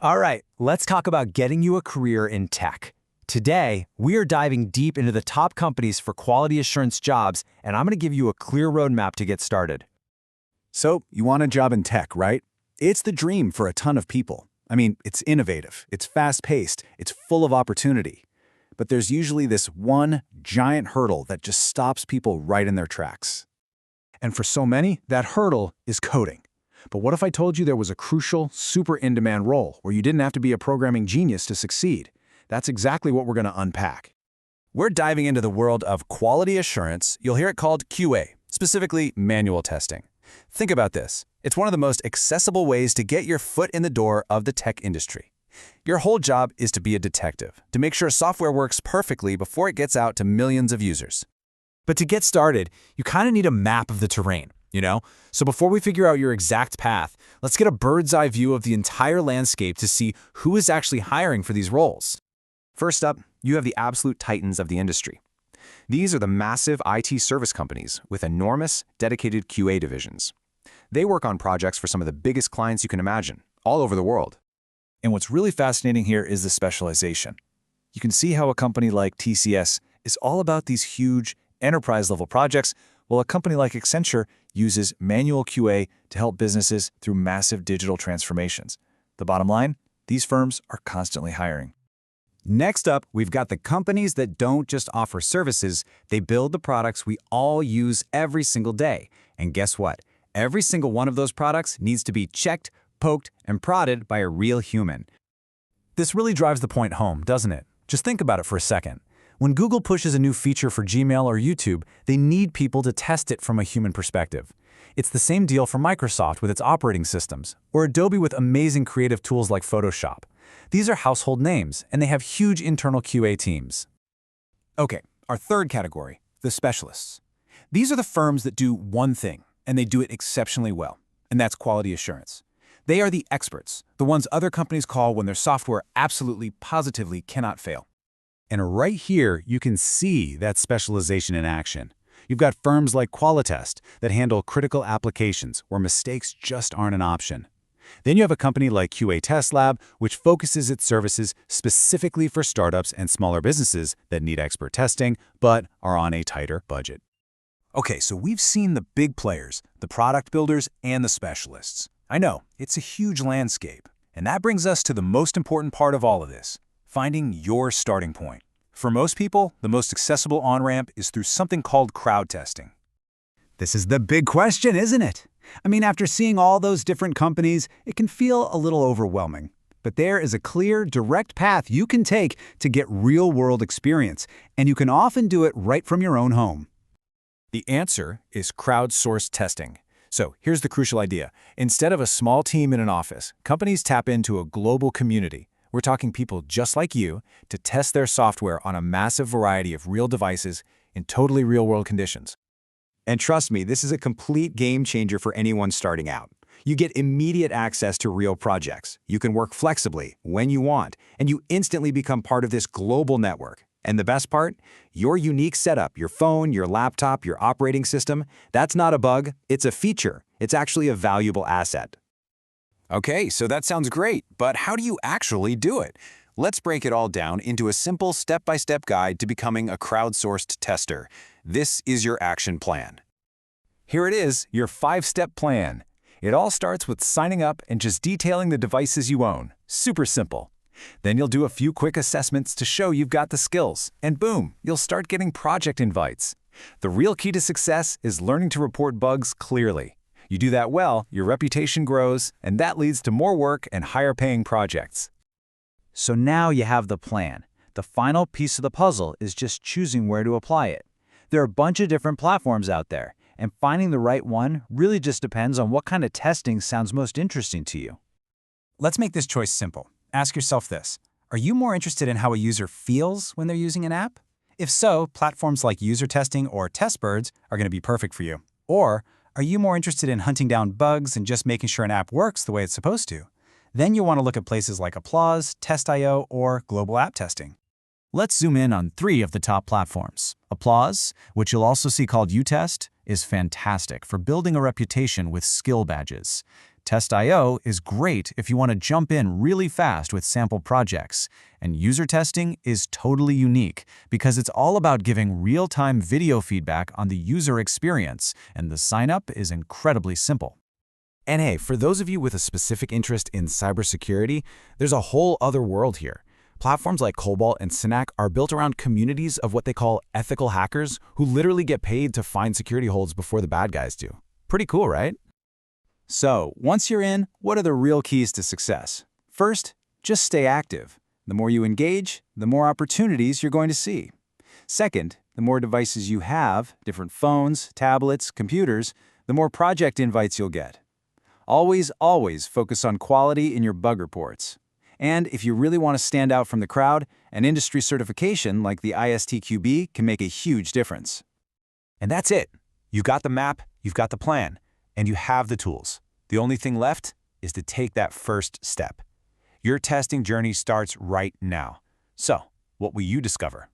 All right, let's talk about getting you a career in tech. Today, we are diving deep into the top companies for quality assurance jobs, and I'm going to give you a clear roadmap to get started. So, you want a job in tech, right? It's the dream for a ton of people. I mean, it's innovative, it's fast-paced, it's full of opportunity. But there's usually this one giant hurdle that just stops people right in their tracks. And for so many, that hurdle is coding. But what if I told you there was a crucial, super in-demand role where you didn't have to be a programming genius to succeed? That's exactly what we're going to unpack. We're diving into the world of quality assurance. You'll hear it called QA, specifically manual testing. Think about this. It's one of the most accessible ways to get your foot in the door of the tech industry. Your whole job is to be a detective, to make sure software works perfectly before it gets out to millions of users. But to get started, you kind of need a map of the terrain, you know? So before we figure out your exact path, let's get a bird's eye view of the entire landscape to see who is actually hiring for these roles. First up, you have the absolute titans of the industry. These are the massive IT service companies with enormous, dedicated QA divisions. They work on projects for some of the biggest clients you can imagine, all over the world. And what's really fascinating here is the specialization. You can see how a company like TCS is all about these huge enterprise-level projects, while a company like Accenture uses manual QA to help businesses through massive digital transformations. The bottom line, these firms are constantly hiring. Next up, we've got the companies that don't just offer services, they build the products we all use every single day. And guess what? Every single one of those products needs to be checked, poked, and prodded by a real human. This really drives the point home, doesn't it? Just think about it for a second. When Google pushes a new feature for Gmail or YouTube, they need people to test it from a human perspective. It's the same deal for Microsoft with its operating systems, or Adobe with amazing creative tools like Photoshop. These are household names, and they have huge internal QA teams. Okay, our third category, the specialists. These are the firms that do one thing, and they do it exceptionally well, and that's quality assurance. They are the experts, the ones other companies call when their software absolutely, positively cannot fail. And right here, you can see that specialization in action. You've got firms like Qualitest that handle critical applications where mistakes just aren't an option. Then you have a company like QA Test Lab, which focuses its services specifically for startups and smaller businesses that need expert testing, but are on a tighter budget. Okay, so we've seen the big players, the product builders, and the specialists. I know, it's a huge landscape. And that brings us to the most important part of all of this, finding your starting point. For most people, the most accessible on-ramp is through something called crowd testing. This is the big question, isn't it? I mean, after seeing all those different companies, it can feel a little overwhelming. But there is a clear, direct path you can take to get real-world experience, and you can often do it right from your own home. The answer is crowdsourced testing. So here's the crucial idea. Instead of a small team in an office, companies tap into a global community. We're talking people just like you to test their software on a massive variety of real devices in totally real-world conditions. And trust me, this is a complete game changer for anyone starting out. You get immediate access to real projects. You can work flexibly when you want, and you instantly become part of this global network. And the best part? Your unique setup, your phone, your laptop, your operating system, that's not a bug, it's a feature. It's actually a valuable asset. Okay, so that sounds great, but how do you actually do it? Let's break it all down into a simple step-by-step guide to becoming a crowdsourced tester. This is your action plan. Here it is, your 5-step plan. It all starts with signing up and just detailing the devices you own. Super simple. Then you'll do a few quick assessments to show you've got the skills, and boom, you'll start getting project invites. The real key to success is learning to report bugs clearly. You do that well, your reputation grows, and that leads to more work and higher-paying projects. So now you have the plan. The final piece of the puzzle is just choosing where to apply it. There are a bunch of different platforms out there, and finding the right one really just depends on what kind of testing sounds most interesting to you. Let's make this choice simple. Ask yourself this: are you more interested in how a user feels when they're using an app? If so, platforms like user testing or testbirds are going to be perfect for you. Or are you more interested in hunting down bugs and just making sure an app works the way it's supposed to? Then you'll want to look at places like Applause, Test.io, or Global App Testing. Let's zoom in on 3 of the top platforms. Applause, which you'll also see called UTest, is fantastic for building a reputation with skill badges. Test.io is great if you want to jump in really fast with sample projects, and user testing is totally unique because it's all about giving real-time video feedback on the user experience, and the sign-up is incredibly simple. And hey, for those of you with a specific interest in cybersecurity, there's a whole other world here. Platforms like Cobalt and Synack are built around communities of what they call ethical hackers who literally get paid to find security holes before the bad guys do. Pretty cool, right? So, once you're in, what are the real keys to success? First, just stay active. The more you engage, the more opportunities you're going to see. Second, the more devices you have, different phones, tablets, computers, the more project invites you'll get. Always, always focus on quality in your bug reports. And if you really want to stand out from the crowd, an industry certification like the ISTQB can make a huge difference. And that's it. You've got the map, you've got the plan, and you have the tools. The only thing left is to take that first step. Your testing journey starts right now. So, what will you discover?